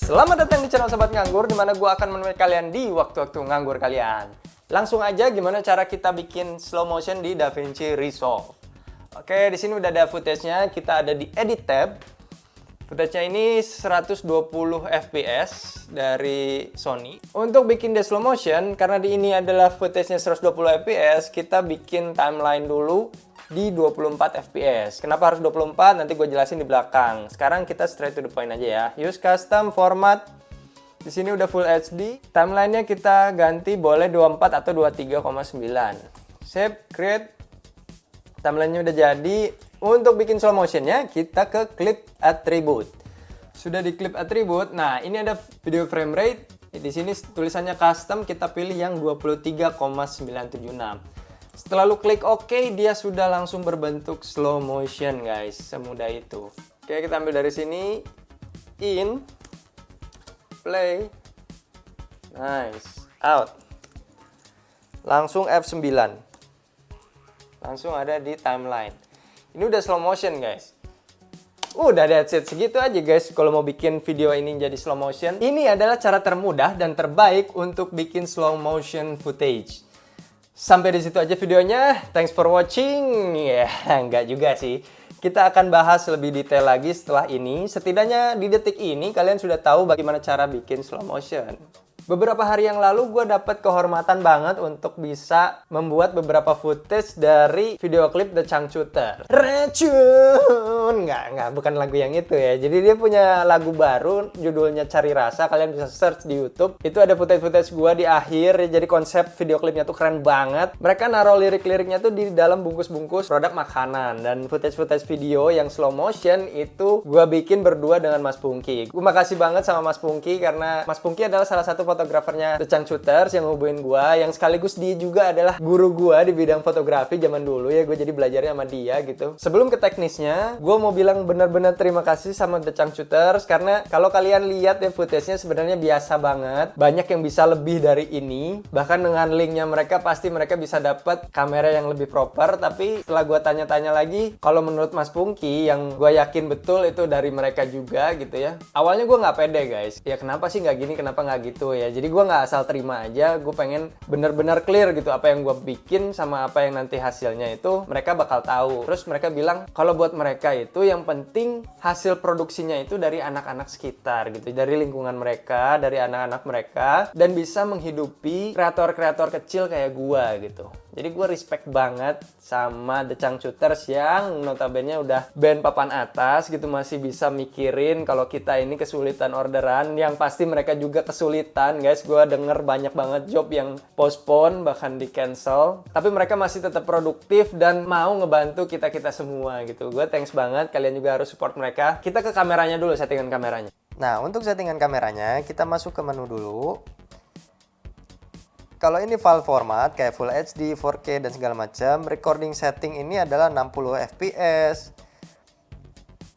Selamat datang di channel Sobat Nganggur, di mana gue akan menemani kalian di waktu-waktu nganggur kalian. Langsung aja gimana cara kita bikin slow motion di DaVinci Resolve. Oke, di sini udah ada footage-nya, kita ada di Edit tab. Footage-nya ini 120 fps dari Sony. Untuk bikin dia slow motion, karena di ini adalah footage-nya 120 fps, kita bikin timeline dulu di 24 fps. Kenapa harus 24? Nanti gue jelasin di belakang. Sekarang kita straight to the point aja ya. Use custom format. Di sini udah full HD. Timelinenya kita ganti boleh 24 atau 23,9. Save, create. Timelinenya udah jadi. Untuk bikin slow motionnya kita ke clip attribute. Sudah di clip attribute. Nah, ini ada video frame rate. Di sini tulisannya custom, kita pilih yang 23,976. Setelah lu klik OK, dia sudah langsung berbentuk slow motion, guys. Semudah itu. Oke, kita ambil dari sini. In. Play. Nice. Out. Langsung F9. Langsung ada di timeline. Ini udah slow motion, guys. Udah that's it. Segitu aja, guys. Kalau mau bikin video ini jadi slow motion. Ini adalah cara termudah dan terbaik untuk bikin slow motion footage. Sampai di situ aja videonya. Thanks for watching. Ya, enggak juga sih. Kita akan bahas lebih detail lagi setelah ini. Setidaknya di detik ini kalian sudah tahu bagaimana cara bikin slow motion. Beberapa hari yang lalu gue dapat kehormatan banget untuk bisa membuat beberapa footage dari video klip The Changcuter. Racun! Nggak, bukan lagu yang itu ya. Jadi dia punya lagu baru, judulnya Cari Rasa. Kalian bisa search di YouTube. Itu ada footage-footage gue di akhir. Jadi konsep video klipnya tuh keren banget. Mereka naruh lirik-liriknya tuh di dalam bungkus-bungkus produk makanan. Dan footage-footage video yang slow motion itu gue bikin berdua dengan Mas Pungki. Gue makasih banget sama Mas Pungki karena Mas Pungki adalah salah satu fotografernya The Changcuters yang hubungin gua, yang sekaligus dia juga adalah guru gua di bidang fotografi zaman dulu ya. Gue jadi belajarnya sama dia gitu. Sebelum ke teknisnya, gua mau bilang benar-benar terima kasih sama The Changcuters karena kalau kalian lihat ya footage-nya sebenarnya biasa banget. Banyak yang bisa lebih dari ini. Bahkan dengan linknya mereka pasti mereka bisa dapat kamera yang lebih proper. Tapi setelah gua tanya-tanya lagi, kalau menurut Mas Pungki yang gua yakin betul itu dari mereka juga gitu ya. Awalnya gua nggak pede, guys. Ya kenapa sih nggak gini, kenapa nggak gitu ya. Jadi gue nggak asal terima aja, gue pengen bener-bener clear gitu apa yang gue bikin sama apa yang nanti hasilnya itu mereka bakal tahu. Terus mereka bilang kalau buat mereka itu yang penting hasil produksinya itu dari anak-anak sekitar gitu, dari lingkungan mereka, dari anak-anak mereka, dan bisa menghidupi kreator-kreator kecil kayak gue gitu. Jadi gue respect banget sama The Changcuters yang notabene udah band papan atas gitu, masih bisa mikirin kalau kita ini kesulitan orderan, yang pasti mereka juga kesulitan, guys. Gue denger banyak banget job yang postpone, bahkan di cancel. Tapi mereka masih tetap produktif dan mau ngebantu kita-kita semua gitu. Gue thanks banget, kalian juga harus support mereka. Kita ke kameranya dulu, settingan kameranya. Nah, untuk settingan kameranya, kita masuk ke menu dulu. Kalau ini file format kayak Full HD, 4K dan segala macam, recording setting ini adalah 60 fps,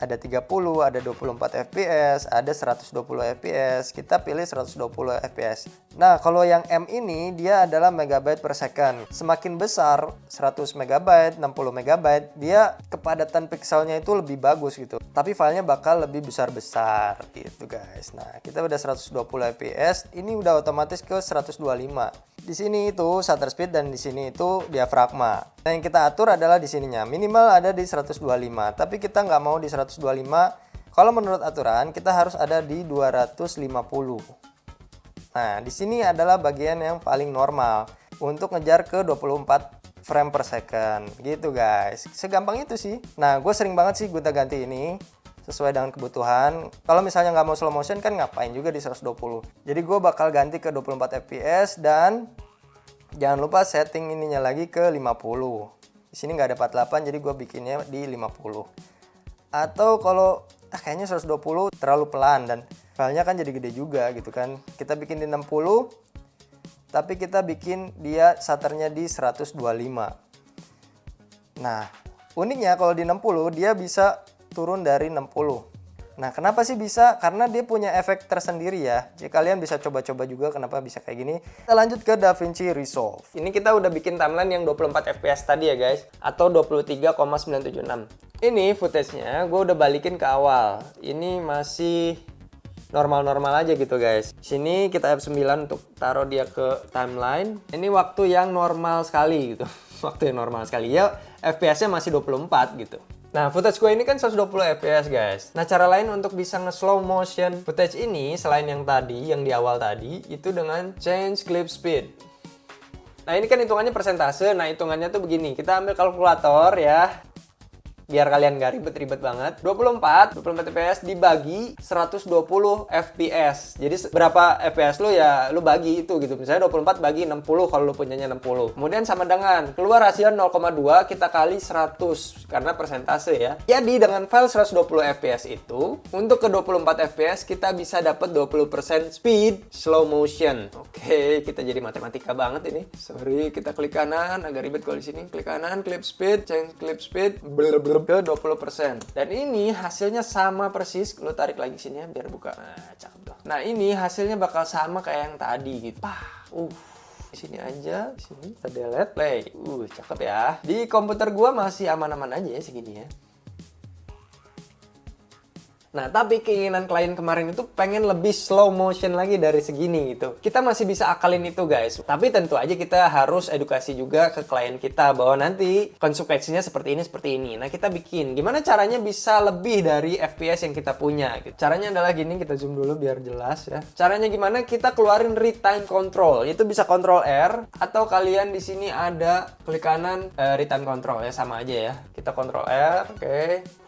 ada 30, ada 24 fps, ada 120 fps. Kita pilih 120 fps. Nah, kalau yang M ini dia adalah megabyte per second. Semakin besar 100 megabyte, 60 megabyte, dia kepadatan pixelnya itu lebih bagus gitu. Tapi filenya bakal lebih besar-besar gitu, guys. Nah, kita udah 120 fps, ini udah otomatis ke 125. Di sini itu shutter speed dan di sini itu diafragma. Nah, yang kita atur adalah di sininya. Minimal ada di 125, tapi kita nggak mau di 125. Kalau menurut aturan kita harus ada di 250. Nah, di sini adalah bagian yang paling normal untuk ngejar ke 24 frame per second gitu, guys. Segampang itu sih. Nah, gue sering banget sih gue ganti ini sesuai dengan kebutuhan. Kalau misalnya nggak mau slow motion kan ngapain juga di 120. Jadi gue bakal ganti ke 24 fps dan jangan lupa setting ininya lagi ke 50. Di sini nggak ada 48 jadi gue bikinnya di 50. Atau kalau kayaknya 120 terlalu pelan dan filenya kan jadi gede juga gitu kan. Kita bikin di 60. Tapi kita bikin dia shutternya di 125. Nah, uniknya kalau di 60 dia bisa turun dari 60. Nah, kenapa sih bisa? Karena dia punya efek tersendiri ya. Jadi kalian bisa coba-coba juga kenapa bisa kayak gini. Kita lanjut ke DaVinci Resolve. Ini kita udah bikin timeline yang 24 fps tadi ya, guys. Atau 23,976. Ini footage-nya gue udah balikin ke awal. Ini masih normal-normal aja gitu guys. Sini kita F9 untuk taruh dia ke timeline. Ini waktu yang normal sekali gitu. Waktu yang normal sekali ya, FPS-nya masih 24 gitu. Nah, footage gue ini kan 120 fps guys. Nah, cara lain untuk bisa nge-slow motion footage ini selain yang tadi, yang di awal tadi, itu dengan change clip speed. Nah, ini kan hitungannya persentase. Nah, hitungannya tuh begini. Kita ambil kalkulator ya. Biar kalian gak ribet-ribet banget. 24 fps dibagi 120 fps. Jadi berapa fps lu ya lu bagi itu gitu. Misalnya 24 bagi 60 kalau lu punyanya 60. Kemudian sama dengan keluar rasio 0,2 kita kali 100 karena persentase ya. Jadi dengan file 120 fps itu untuk ke 24 fps kita bisa dapat 20% speed slow motion. Oke, kita jadi matematika banget ini. Sorry, kita klik kanan agak ribet kalau di sini. Klik kanan, clip speed, change clip speed, ke 20%. Dan ini hasilnya sama persis. Lu tarik lagi sini ya biar buka. Nah, cakep tuh. Nah, ini hasilnya bakal sama kayak yang tadi gitu. Di sini aja, di sini kita delete, play. Cakep ya. Di komputer gua masih aman-aman aja ya segini ya. Nah, tapi keinginan klien kemarin itu pengen lebih slow motion lagi dari segini gitu. Kita masih bisa akalin itu guys. Tapi tentu aja kita harus edukasi juga ke klien kita bahwa nanti konsekuensinya seperti ini. Nah, kita bikin. Gimana caranya bisa lebih dari FPS yang kita punya gitu. Caranya adalah gini, kita zoom dulu biar jelas ya. Caranya gimana? Kita keluarin retime control. Itu bisa control R atau kalian di sini ada klik kanan retime control ya, sama aja ya. Kita control R, oke.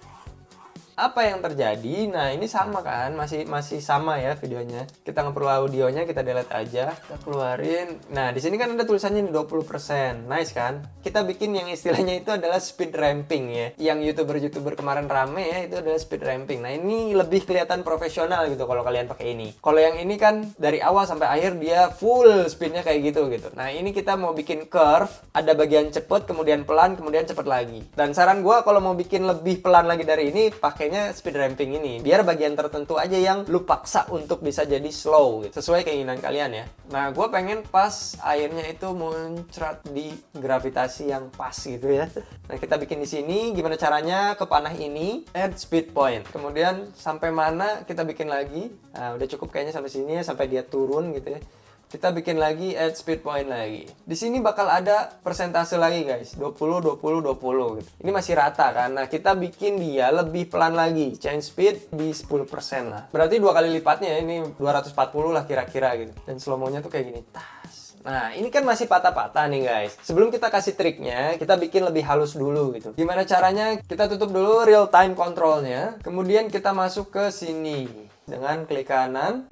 Apa yang terjadi? Nah, ini sama kan, masih sama ya videonya. Kita nggak perlu audionya, kita delete aja. Kita keluarin. Nah, di sini kan ada tulisannya 20%. Nice kan? Kita bikin yang istilahnya itu adalah speed ramping ya. Yang YouTuber kemarin rame ya, itu adalah speed ramping. Nah, ini lebih kelihatan profesional gitu kalau kalian pakai ini. Kalau yang ini kan dari awal sampai akhir dia full speednya kayak gitu. Nah, ini kita mau bikin curve, ada bagian cepet, kemudian pelan, kemudian cepet lagi. Dan saran gue kalau mau bikin lebih pelan lagi dari ini, pakainya speed ramping ini. Biar bagian tertentu aja yang lu paksa untuk bisa jadi slow gitu. Sesuai keinginan kalian ya. Nah, gue pengen pas airnya itu muncrat di gravitasi yang pas gitu ya. Nah, kita bikin di sini. Gimana caranya? Ke panah ini, add speed point. Kemudian sampai mana kita bikin lagi. Nah, udah cukup kayaknya sampai sini ya, sampai dia turun gitu ya. Kita bikin lagi add speed point lagi. Di sini bakal ada persentase lagi guys. 20, 20, 20 gitu. Ini masih rata kan. Nah, kita bikin dia lebih pelan lagi. Change speed di 10% lah. Berarti 2 kali lipatnya ya. Ini 240 lah kira-kira gitu. Dan slow-mo-nya tuh kayak gini. Tas. Nah, ini kan masih patah-patah nih guys. Sebelum kita kasih triknya, kita bikin lebih halus dulu gitu. Gimana caranya? Kita tutup dulu real time controlnya. Kemudian kita masuk ke sini. Dengan klik kanan.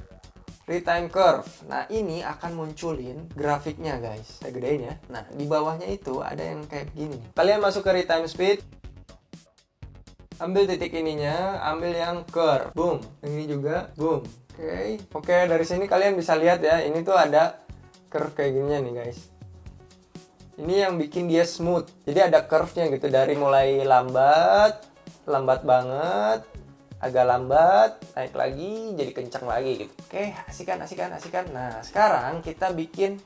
Retime curve. Nah, ini akan munculin grafiknya guys. Saya gedein ya. Nah, di bawahnya itu ada yang kayak gini. Kalian masuk ke retime speed. Ambil titik ininya, ambil yang curve. Boom. Ini juga, boom. Oke, dari sini kalian bisa lihat ya. Ini tuh ada curve kayak gininya nih guys. Ini yang bikin dia smooth. Jadi ada curve-nya gitu. Dari mulai lambat banget, agak lambat, naik lagi, jadi kencang lagi gitu. Oke, asikan. Nah, sekarang kita balikin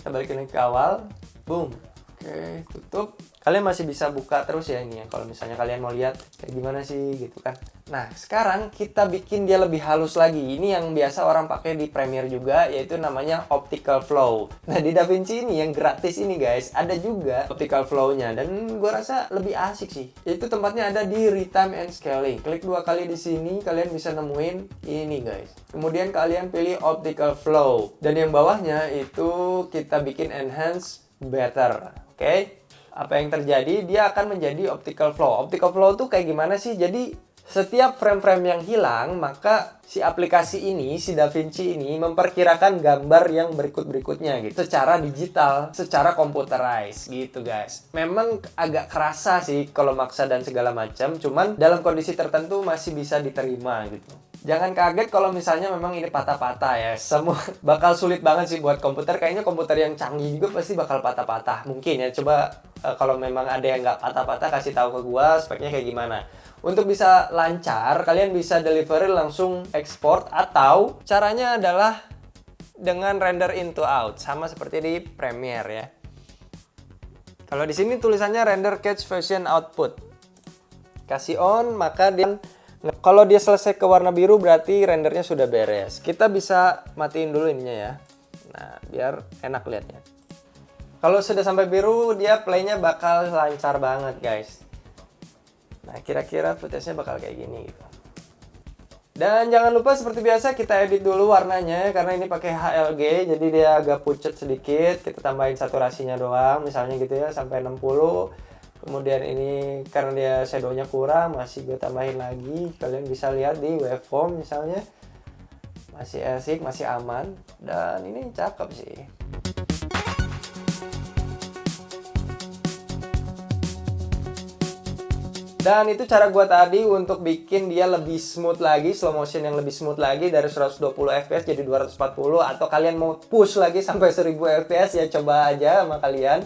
lagi ke awal. Boom. Oke, tutup. Kalian masih bisa buka terus ya ini ya, kalau misalnya kalian mau lihat kayak gimana sih gitu kan. Nah, sekarang kita bikin dia lebih halus lagi. Ini yang biasa orang pakai di Premiere juga, yaitu namanya Optical Flow. Nah, di DaVinci ini yang gratis ini guys, ada juga Optical Flow-nya. Dan gue rasa lebih asik sih. Itu tempatnya ada di Retime and Scaling. Klik 2 kali di sini, kalian bisa nemuin ini guys. Kemudian kalian pilih Optical Flow. Dan yang bawahnya itu kita bikin Enhance Better. Oke? Apa yang terjadi? Dia akan menjadi optical flow. Optical flow tuh kayak gimana sih? Jadi setiap frame-frame yang hilang, maka si aplikasi ini, si DaVinci ini memperkirakan gambar yang berikut-berikutnya gitu. Secara digital, secara computerized gitu guys. Memang agak kerasa sih kalau maksa dan segala macam, cuman dalam kondisi tertentu masih bisa diterima gitu. Jangan kaget kalau misalnya memang ini patah-patah ya. Semua bakal sulit banget sih buat komputer. Kayaknya komputer yang canggih juga pasti bakal patah-patah. Mungkin ya, coba kalau memang ada yang nggak patah-patah kasih tahu ke gua speknya kayak gimana. Untuk bisa lancar, kalian bisa delivery langsung export atau caranya adalah dengan render into out, sama seperti di Premiere ya. Kalau di sini tulisannya render cache version output. Kasih on, maka dia Nah, kalau dia selesai ke warna biru berarti rendernya sudah beres. Kita bisa matiin dulu ininya ya. Nah, biar enak lihatnya. Kalau sudah sampai biru, dia playnya bakal lancar banget guys. Nah, kira-kira footage-nya bakal kayak gini gitu. Dan jangan lupa seperti biasa kita edit dulu warnanya karena ini pakai HLG jadi dia agak pucat sedikit. Kita tambahin saturasinya doang misalnya gitu ya sampai 60. Kemudian ini karena dia shadownya kurang masih gue tambahin lagi. Kalian bisa lihat di waveform misalnya. Masih asik, masih aman dan ini cakep sih. Dan itu cara gua tadi untuk bikin dia lebih smooth lagi, slow motion yang lebih smooth lagi dari 120 fps jadi 240 atau kalian mau push lagi sampai 1000 fps ya coba aja sama kalian.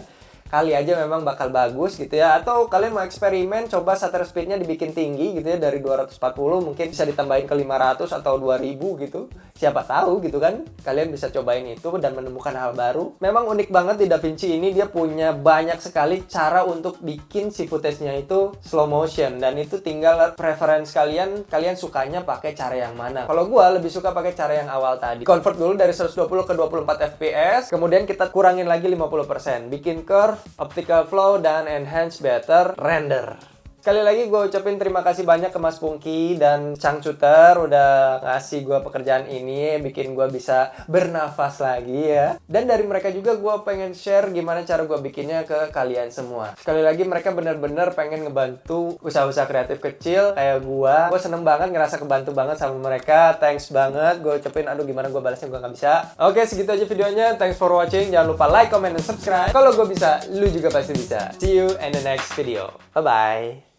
Kali aja memang bakal bagus gitu ya. Atau kalian mau eksperimen coba shutter speednya dibikin tinggi gitu ya dari 240 mungkin bisa ditambahin ke 500 atau 2000 gitu. Siapa tahu gitu kan. Kalian bisa cobain itu dan menemukan hal baru. Memang unik banget di DaVinci ini dia punya banyak sekali cara untuk bikin si footage-nya itu slow motion dan itu tinggal preference kalian sukanya pakai cara yang mana. Kalau gua lebih suka pakai cara yang awal tadi. Convert dulu dari 120 ke 24 fps, kemudian kita kurangin lagi 50%. Bikin curve, optical flow, dan enhance better render. Sekali lagi gue ucapin terima kasih banyak ke Mas Pungki dan Chang Cuter udah ngasih gue pekerjaan ini, bikin gue bisa bernafas lagi ya. Dan dari mereka juga gue pengen share gimana cara gue bikinnya ke kalian semua. Sekali lagi mereka bener-bener pengen ngebantu usaha-usaha kreatif kecil kayak gue. Gue seneng banget ngerasa kebantu banget sama mereka. Thanks banget. Gue ucapin aduh gimana gue balasnya gue nggak bisa. Oke segitu aja videonya. Thanks for watching. Jangan lupa like, comment, dan subscribe. Kalau gue bisa, lu juga pasti bisa. See you in the next video. Bye-bye.